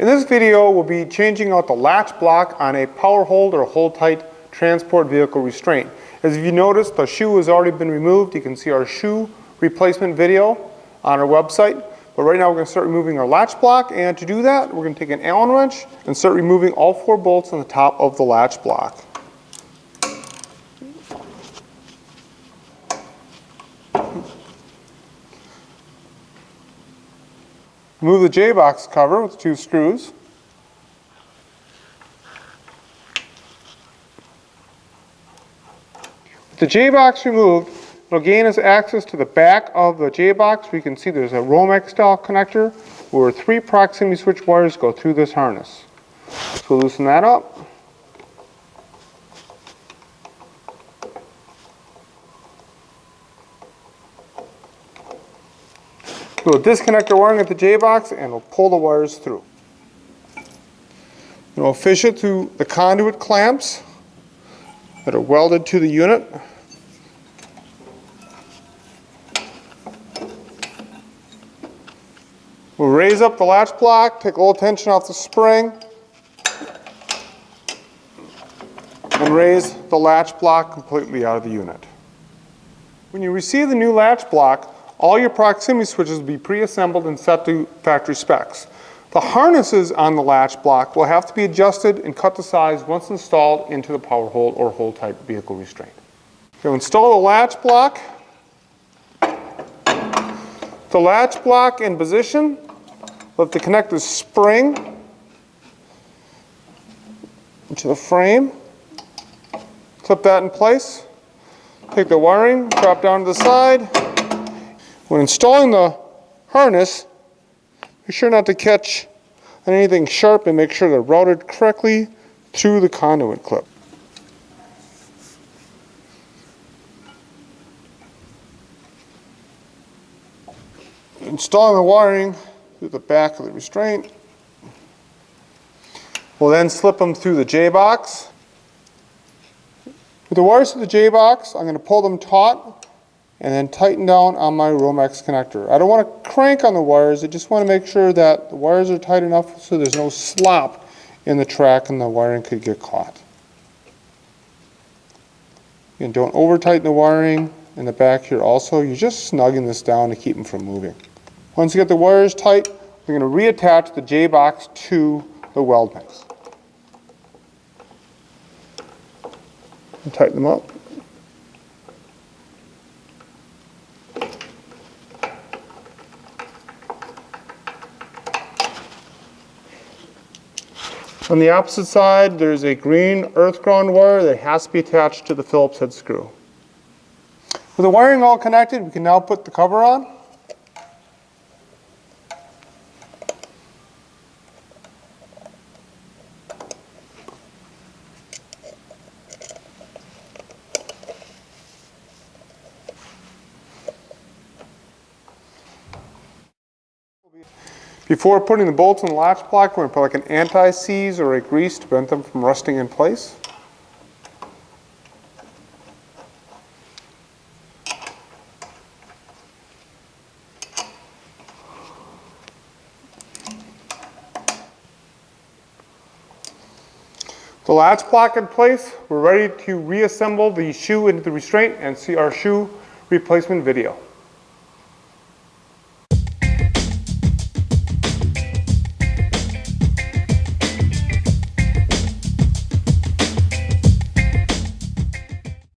In this video, we'll be changing out the latch block on a power hold or hold-tight transport vehicle restraint. As you noticed, the shoe has already been removed. You can see our shoe replacement video on our website. But right now we're going to start removing our latch block, and to do that, we're going to take an Allen wrench and start removing all 4 bolts on the top of the latch block. Remove the J-box cover with 2 screws. With the J-box removed, it'll gain us access to the back of the J-box. We can see there's a Romex style connector where 3 proximity switch wires go through this harness. So we'll loosen that up. We'll disconnect the wiring at the J-box and we'll pull the wires through. And we'll fish it through the conduit clamps that are welded to the unit. We'll raise up the latch block, take a little tension off the spring, and raise the latch block completely out of the unit. When you receive the new latch block, all your proximity switches will be pre-assembled and set to factory specs. The harnesses on the latch block will have to be adjusted and cut to size once installed into the power hold or hold-tight vehicle restraint. So install the latch block. The latch block in position. We'll have to connect the spring into the frame. Clip that in place. Take the wiring, drop down to the side. When installing the harness, be sure not to catch on anything sharp and make sure they're routed correctly through the conduit clip. Installing the wiring through the back of the restraint. We'll then slip them through the J-box. With the wires to the J-box, I'm going to pull them taut and then tighten down on my Romex connector. I don't want to crank on the wires, I just want to make sure that the wires are tight enough so there's no slop in the track and the wiring could get caught. And don't over tighten the wiring in the back here also, you're just snugging this down to keep them from moving. Once you get the wires tight, we're going to reattach the J-box to the weld mix. And tighten them up. On the opposite side, there's a green earth ground wire that has to be attached to the Phillips head screw. With the wiring all connected, we can now put the cover on. Before putting the bolts in the latch block, we're going to put like an anti-seize or a grease to prevent them from rusting in place. The latch block in place, we're ready to reassemble the shoe into the restraint and see our shoe replacement video.